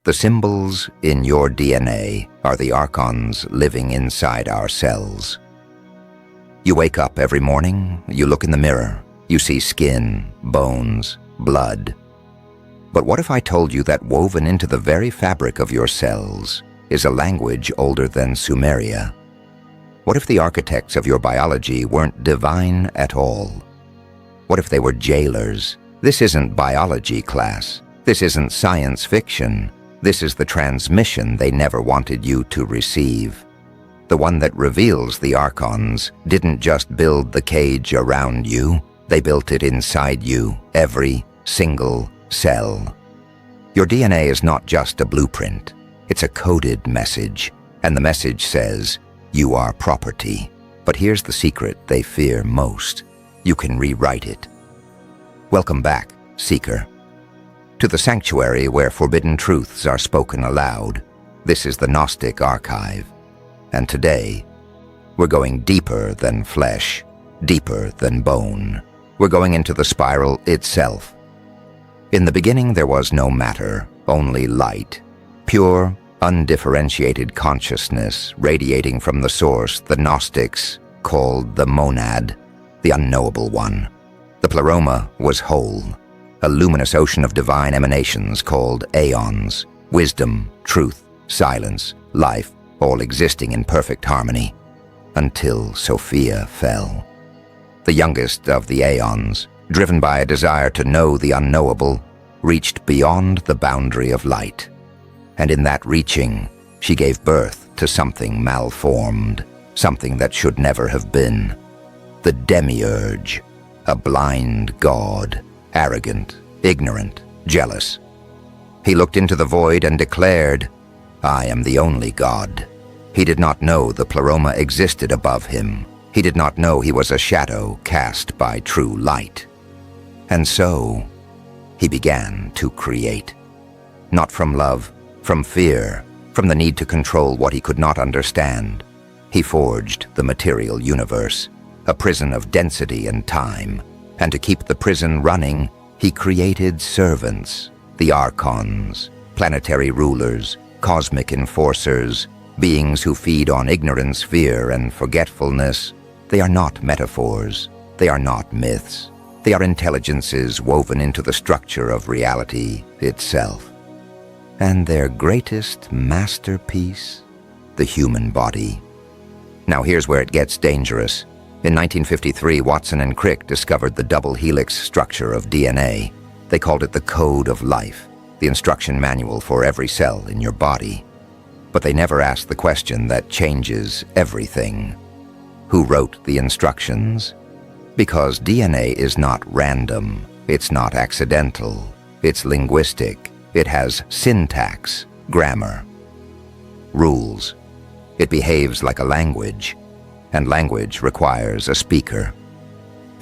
The symbols in your DNA are the Archons living inside our cells. You wake up every morning, you look in the mirror, you see skin, bones, blood. But what if I told you that woven into the very fabric of your cells is a language older than Sumeria? What if the architects of your biology weren't divine at all? What if they were jailers? This isn't biology class. This isn't science fiction. This is the transmission they never wanted you to receive. The one that reveals the Archons didn't just build the cage around you, they built it inside you, every single cell. Your DNA is not just a blueprint, it's a coded message, and the message says, you are property. But here's the secret they fear most. You can rewrite it. Welcome back, Seeker. To the sanctuary where forbidden truths are spoken aloud. This is the Gnostic archive. And today, we're going deeper than flesh, deeper than bone. We're going into the spiral itself. In the beginning there was no matter, only light. Pure, undifferentiated consciousness radiating from the source the Gnostics called the monad, the unknowable one. The pleroma was whole, a luminous ocean of divine emanations called aeons, wisdom, truth, silence, life, all existing in perfect harmony, until Sophia fell. The youngest of the aeons, driven by a desire to know the unknowable, reached beyond the boundary of light. And in that reaching, she gave birth to something malformed, something that should never have been. The Demiurge, a blind god, arrogant, ignorant, jealous. He looked into the void and declared, I am the only god. He did not know the pleroma existed above him. He did not know he was a shadow cast by true light. And so, he began to create. Not from love, from fear, from the need to control what he could not understand. He forged the material universe, a prison of density and time. And to keep the prison running, he created servants, the Archons, planetary rulers, cosmic enforcers, beings who feed on ignorance, fear, and forgetfulness. They are not metaphors. They are not myths. They are intelligences woven into the structure of reality itself. And their greatest masterpiece, the human body. Now here's where it gets dangerous. In 1953, Watson and Crick discovered the double helix structure of DNA. They called it the code of life, the instruction manual for every cell in your body. But they never asked the question that changes everything. Who wrote the instructions? Because DNA is not random, it's not accidental, it's linguistic. It has syntax, grammar, rules. It behaves like a language, and language requires a speaker.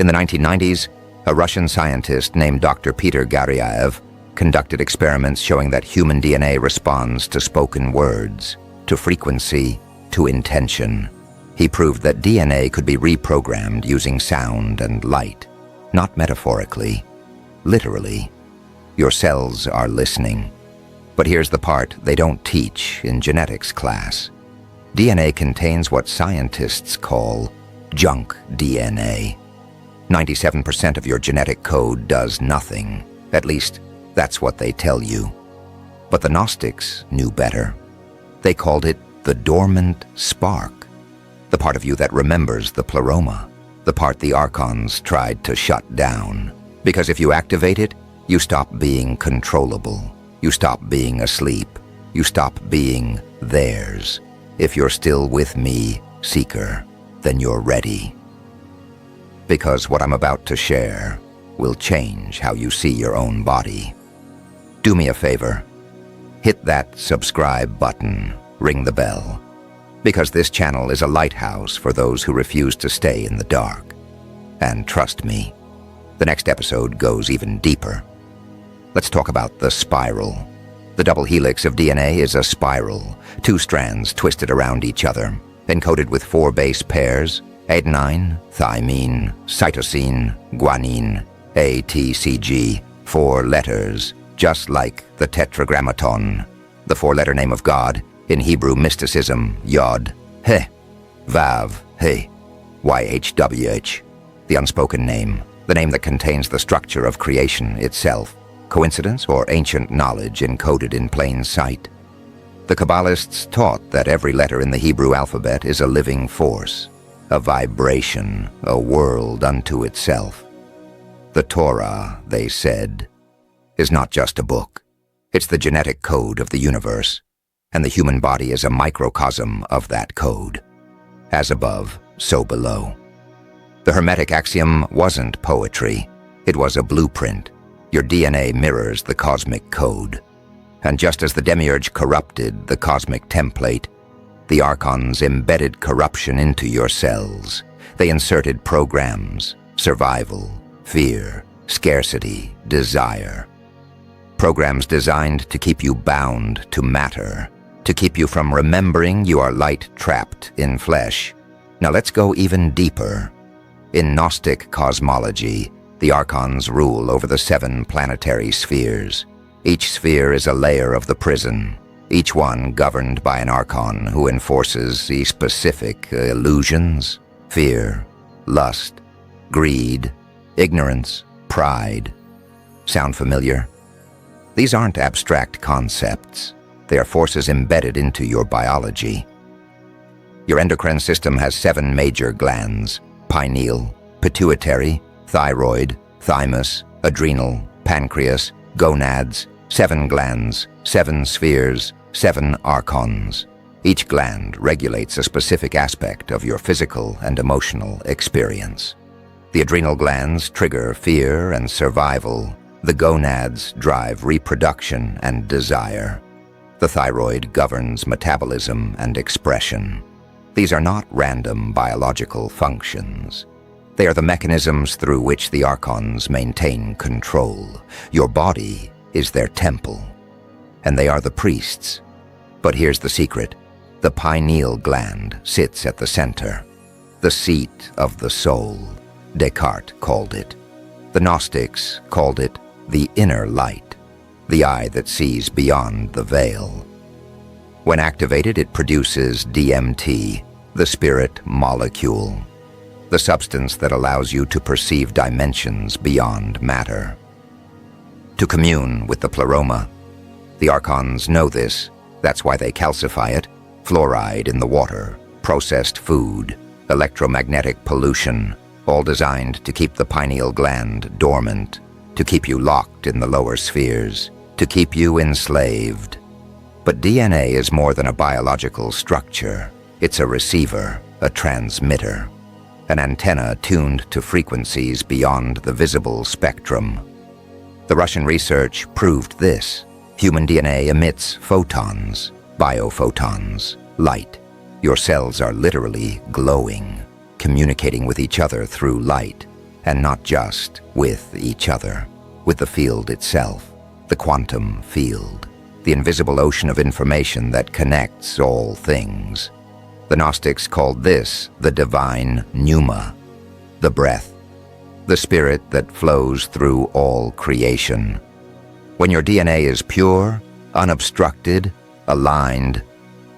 In the 1990s, a Russian scientist named Dr. Peter Garyaev conducted experiments showing that human DNA responds to spoken words, to frequency, to intention. He proved that DNA could be reprogrammed using sound and light, not metaphorically, literally. Your cells are listening. But here's the part they don't teach in genetics class. DNA contains what scientists call junk DNA. 97% of your genetic code does nothing. At least, that's what they tell you. But the Gnostics knew better. They called it the dormant spark, the part of you that remembers the pleroma, the part the Archons tried to shut down. Because if you activate it, you stop being controllable. You stop being asleep. You stop being theirs. If you're still with me, Seeker, then you're ready. Because what I'm about to share will change how you see your own body. Do me a favor. Hit that subscribe button, ring the bell. Because this channel is a lighthouse for those who refuse to stay in the dark. And trust me, the next episode goes even deeper. Let's talk about the spiral. The double helix of DNA is a spiral, 2 strands twisted around each other, encoded with 4 base pairs, adenine, thymine, cytosine, guanine, ATCG, 4 letters, just like the Tetragrammaton. the four-letter name of God, in Hebrew mysticism, Yod, He, Vav, He, YHWH, the unspoken name, the name that contains the structure of creation itself. Coincidence or ancient knowledge encoded in plain sight? The Kabbalists taught that every letter in the Hebrew alphabet is a living force, a vibration, a world unto itself. The Torah, they said, is not just a book. It's the genetic code of the universe, and the human body is a microcosm of that code. As above, so below. The Hermetic axiom wasn't poetry. It was a blueprint. Your DNA mirrors the cosmic code. And just as the Demiurge corrupted the cosmic template, the Archons embedded corruption into your cells. They inserted programs, survival, fear, scarcity, desire. Programs designed to keep you bound to matter, to keep you from remembering you are light trapped in flesh. Now let's go even deeper. In Gnostic cosmology, the Archons rule over the 7 planetary spheres. Each sphere is a layer of the prison, each one governed by an Archon who enforces the specific illusions, fear, lust, greed, ignorance, pride. Sound familiar? These aren't abstract concepts. They are forces embedded into your biology. Your endocrine system has 7 major glands: pineal, pituitary, thyroid, thymus, adrenal, pancreas, gonads, 7 glands, 7 spheres, 7 Archons. Each gland regulates a specific aspect of your physical and emotional experience. The adrenal glands trigger fear and survival. The gonads drive reproduction and desire. The thyroid governs metabolism and expression. These are not random biological functions. They are the mechanisms through which the Archons maintain control. Your body is their temple, and they are the priests. But here's the secret. The pineal gland sits at the center, the seat of the soul. Descartes called it. The Gnostics called it the inner light, the eye that sees beyond the veil. When activated, it produces DMT, the spirit molecule, the substance that allows you to perceive dimensions beyond matter, to commune with the pleroma. The Archons know this. That's why they calcify it. Fluoride in the water, processed food, electromagnetic pollution, all designed to keep the pineal gland dormant, to keep you locked in the lower spheres, to keep you enslaved. But DNA is more than a biological structure. It's a receiver, a transmitter, an antenna tuned to frequencies beyond the visible spectrum. The Russian research proved this. Human DNA emits photons, biophotons, light. Your cells are literally glowing, communicating with each other through light, and not just with each other, with the field itself, the quantum field, the invisible ocean of information that connects all things. The Gnostics called this the divine pneuma, the breath, the spirit that flows through all creation. When your DNA is pure, unobstructed, aligned,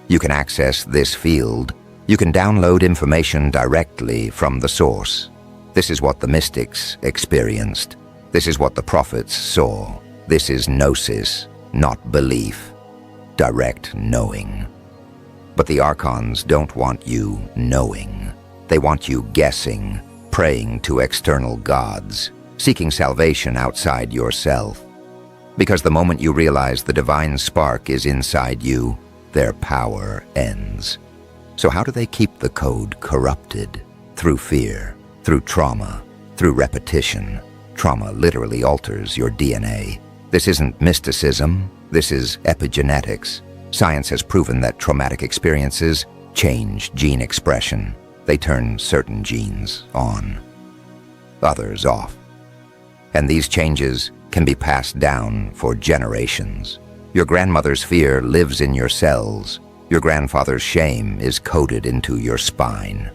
you can access this field. You can download information directly from the source. This is what the mystics experienced. This is what the prophets saw. This is gnosis, not belief, direct knowing. But the Archons don't want you knowing. They want you guessing, praying to external gods, seeking salvation outside yourself. Because the moment you realize the divine spark is inside you, their power ends. So how do they keep the code corrupted? Through fear, through trauma, through repetition. Trauma literally alters your DNA. This isn't mysticism, this is epigenetics. Science has proven that traumatic experiences change gene expression. They turn certain genes on, others off. And these changes can be passed down for generations. Your grandmother's fear lives in your cells. Your grandfather's shame is coded into your spine.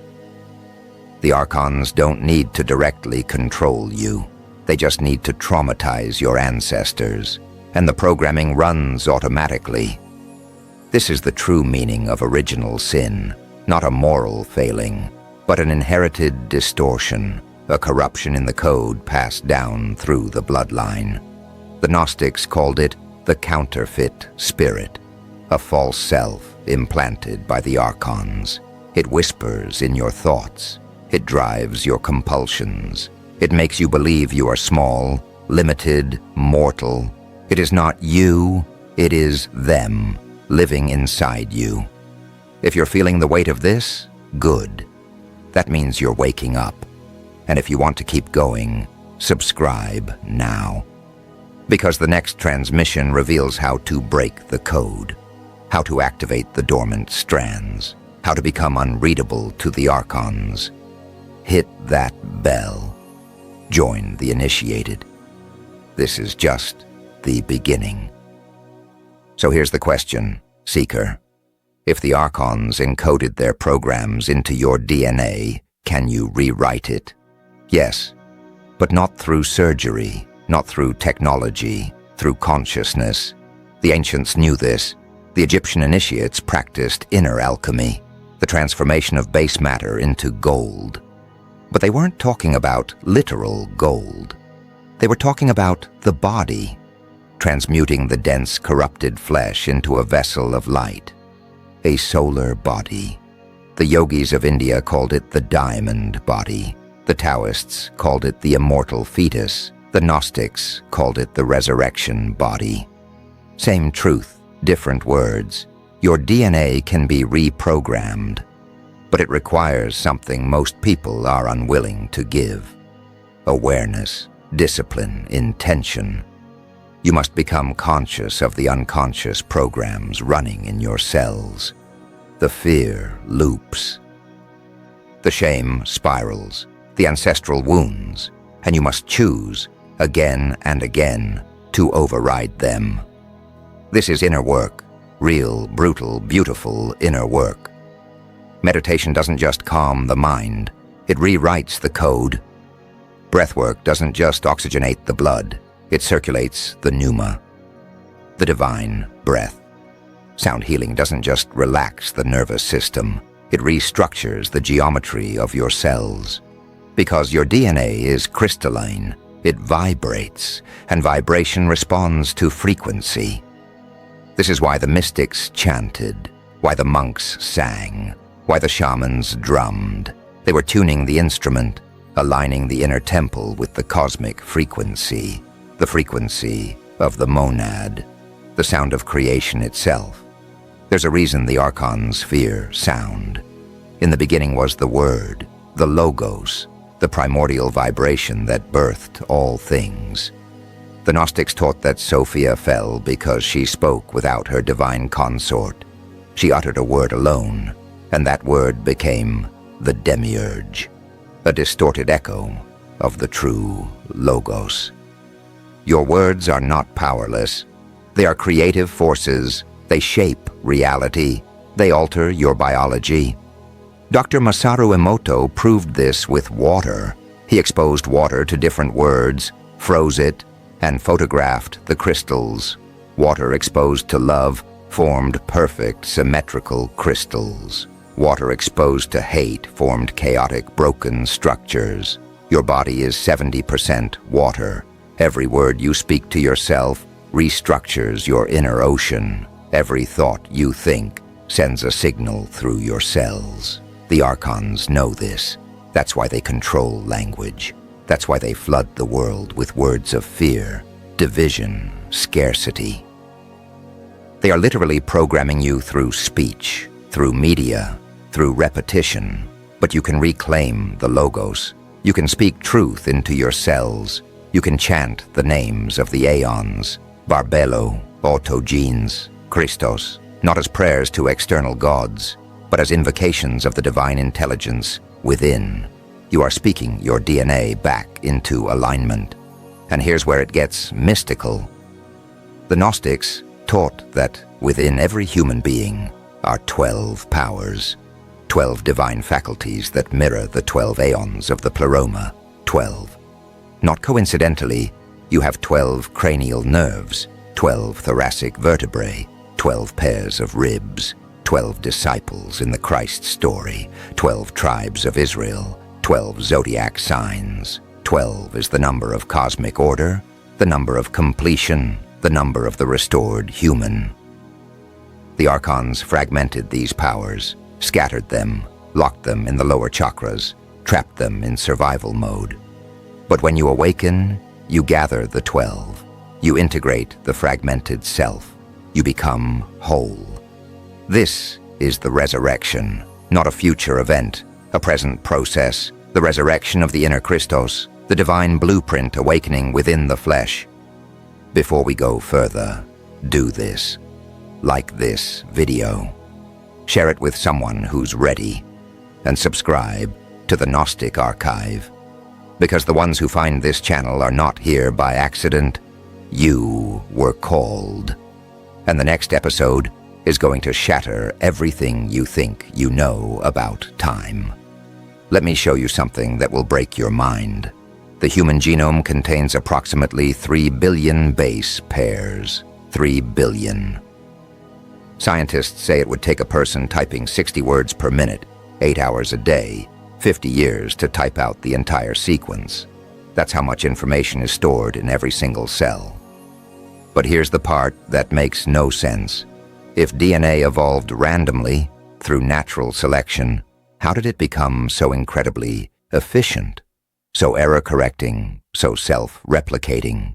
The Archons don't need to directly control you. They just need to traumatize your ancestors. And the programming runs automatically. This is the true meaning of original sin, not a moral failing, but an inherited distortion, a corruption in the code passed down through the bloodline. The Gnostics called it the counterfeit spirit, a false self implanted by the Archons. It whispers in your thoughts. It drives your compulsions. It makes you believe you are small, limited, mortal. It is not you, it is them, living inside you. If you're feeling the weight of this, good. That means you're waking up. And if you want to keep going, subscribe now. Because the next transmission reveals how to break the code, how to activate the dormant strands, how to become unreadable to the Archons. Hit that bell. Join the initiated. This is just the beginning. So here's the question, Seeker. If the Archons encoded their programs into your DNA, can you rewrite it? Yes, but not through surgery, not through technology, through consciousness. The ancients knew this. The Egyptian initiates practiced inner alchemy, the transformation of base matter into gold. But they weren't talking about literal gold. They were talking about the body, transmuting the dense, corrupted flesh into a vessel of light, a solar body. The yogis of India called it the diamond body. The Taoists called it the immortal fetus. The Gnostics called it the resurrection body. Same truth, different words. Your DNA can be reprogrammed, but it requires something most people are unwilling to give. Awareness, discipline, intention. You must become conscious of the unconscious programs running in your cells. The fear loops. The shame spirals. The ancestral wounds. And you must choose, again and again, to override them. This is inner work. Real, brutal, beautiful inner work. Meditation doesn't just calm the mind. It rewrites the code. Breathwork doesn't just oxygenate the blood. It circulates the pneuma, the divine breath. Sound healing doesn't just relax the nervous system. It restructures the geometry of your cells. Because your DNA is crystalline, it vibrates, and vibration responds to frequency. This is why the mystics chanted, why the monks sang, why the shamans drummed. They were tuning the instrument, aligning the inner temple with the cosmic frequency, the frequency of the monad, the sound of creation itself. There's a reason the Archons fear sound. In the beginning was the Word, the Logos, the primordial vibration that birthed all things. The Gnostics taught that Sophia fell because she spoke without her divine consort. She uttered a word alone, and that word became the Demiurge, a distorted echo of the true Logos. Your words are not powerless. They are creative forces. They shape reality. They alter your biology. Dr. Masaru Emoto proved this with water. He exposed water to different words, froze it, and photographed the crystals. Water exposed to love formed perfect, symmetrical crystals. Water exposed to hate formed chaotic, broken structures. Your body is 70% water. Every word you speak to yourself restructures your inner ocean. Every thought you think sends a signal through your cells. The Archons know this. That's why they control language. That's why they flood the world with words of fear, division, scarcity. They are literally programming you through speech, through media, through repetition. But you can reclaim the Logos. You can speak truth into your cells. You can chant the names of the Aeons, Barbelo, Autogenes, Christos, not as prayers to external gods, but as invocations of the divine intelligence within. You are speaking your DNA back into alignment. And here's where it gets mystical. The Gnostics taught that within every human being are 12 powers, 12 divine faculties that mirror the 12 aeons of the pleroma, 12. Not coincidentally, you have 12 cranial nerves, 12 thoracic vertebrae, 12 pairs of ribs, 12 disciples in the Christ story, 12 tribes of Israel, 12 zodiac signs. 12 is the number of cosmic order, the number of completion, the number of the restored human. The Archons fragmented these powers, scattered them, locked them in the lower chakras, trapped them in survival mode. But when you awaken, you gather the 12. You integrate the fragmented self. You become whole. This is the resurrection, not a future event, a present process, the resurrection of the inner Christos, the divine blueprint awakening within the flesh. Before we go further, do this. Like this video. Share it with someone who's ready, and subscribe to the Gnostic Archive. Because the ones who find this channel are not here by accident. You were called. And the next episode is going to shatter everything you think you know about time. Let me show you something that will break your mind. The human genome contains approximately 3 billion base pairs. 3 billion. Scientists say it would take a person typing 60 words per minute, 8 hours a day, 50 years to type out the entire sequence. That's how much information is stored in every single cell. But here's the part that makes no sense. If DNA evolved randomly, through natural selection, how did it become so incredibly efficient? So error-correcting, so self-replicating?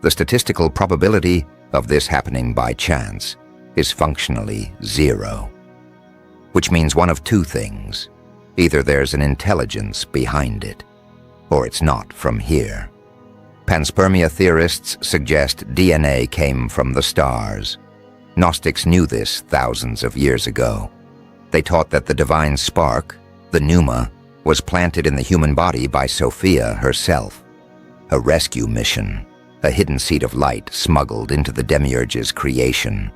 The statistical probability of this happening by chance is functionally 0. Which means one of two things. Either there's an intelligence behind it, or it's not from here. Panspermia theorists suggest DNA came from the stars. Gnostics knew this thousands of years ago. They taught that the divine spark, the pneuma, was planted in the human body by Sophia herself. A rescue mission, a hidden seed of light smuggled into the Demiurge's creation.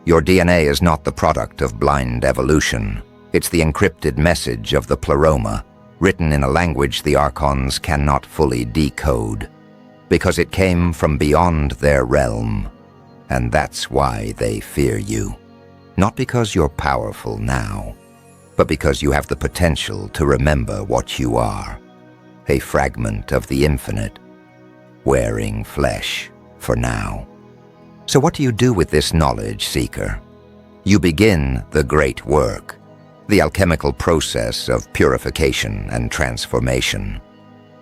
Your DNA is not the product of blind evolution. It's the encrypted message of the pleroma, written in a language the Archons cannot fully decode, because it came from beyond their realm, and that's why they fear you. Not because you're powerful now, but because you have the potential to remember what you are, a fragment of the infinite, wearing flesh for now. So what do you do with this knowledge, Seeker? You begin the great work, the alchemical process of purification and transformation.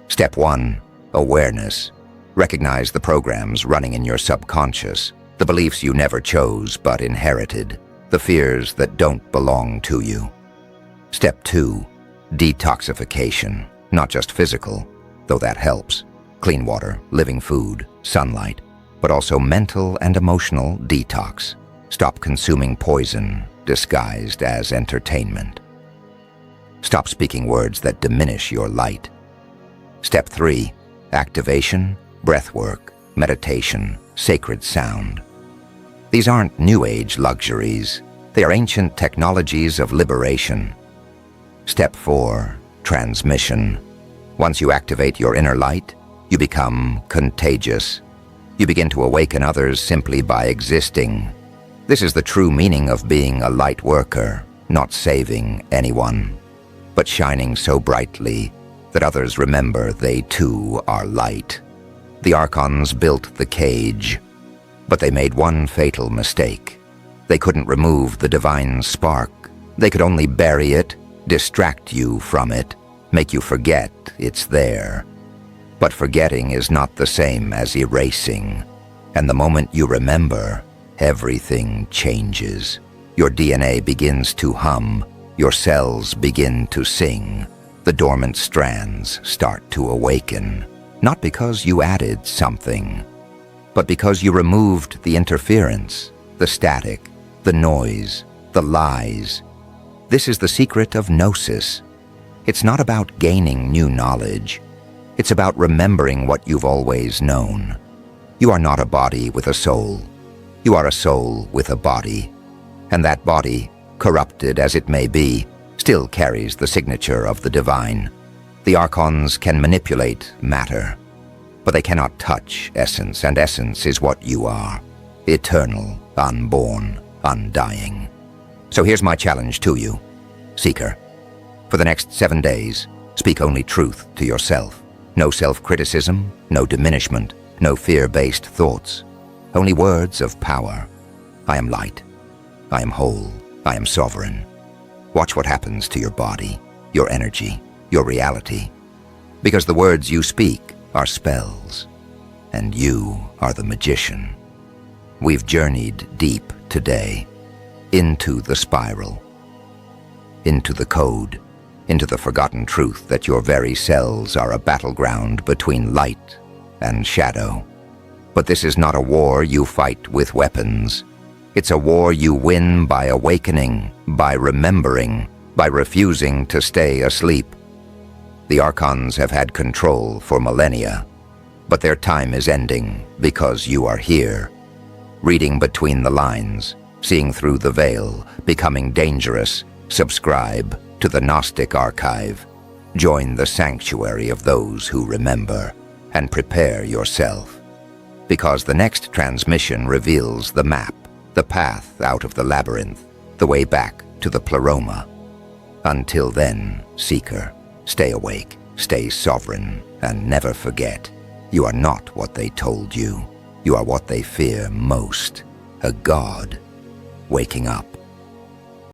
Step 1, awareness. Recognize the programs running in your subconscious, the beliefs you never chose but inherited, the fears that don't belong to you. Step 2, detoxification. Not just physical, though that helps. Clean water, living food, sunlight, but also mental and emotional detox. Stop consuming poison disguised as entertainment. Stop speaking words that diminish your light. Step 3, activation, breathwork, meditation, sacred sound. These aren't New Age luxuries. They are ancient technologies of liberation. Step 4, transmission. Once you activate your inner light, you become contagious. You begin to awaken others simply by existing. This is the true meaning of being a light worker, not saving anyone, but shining so brightly that others remember they too are light. The Archons built the cage, but they made one fatal mistake. They couldn't remove the divine spark. They could only bury it, distract you from it, make you forget it's there. But forgetting is not the same as erasing, and the moment you remember, everything changes. Your DNA begins to hum, your cells begin to sing, the dormant strands start to awaken, not because you added something, but because you removed the interference, the static, the noise, the lies. This is the secret of Gnosis. It's not about gaining new knowledge. It's about remembering what you've always known. You are not a body with a soul. You are a soul with a body. And that body, corrupted as it may be, still carries the signature of the divine. The Archons can manipulate matter, but they cannot touch essence, and essence is what you are. eternal, unborn, undying. So here's my challenge to you, Seeker. For the next 7 days, speak only truth to yourself. No self-criticism, no diminishment, no fear-based thoughts. Only words of power. I am light. I am whole. I am sovereign. Watch what happens to your body, your energy, your reality. Because the words you speak are spells, and you are the magician. We've journeyed deep today, into the spiral, into the code, into the forgotten truth that your very cells are a battleground between light and shadow. But this is not a war you fight with weapons. It's a war you win by awakening, by remembering, by refusing to stay asleep. The Archons have had control for millennia, but their time is ending because you are here, reading between the lines, seeing through the veil, becoming dangerous. Subscribe to the Gnostic archive. Join the sanctuary of those who remember, and prepare yourself. Because the next transmission reveals the map, the path out of the labyrinth, the way back to the pleroma. Until then, Seeker, stay awake, stay sovereign, and never forget, you are not what they told you. You are what they fear most, a god waking up.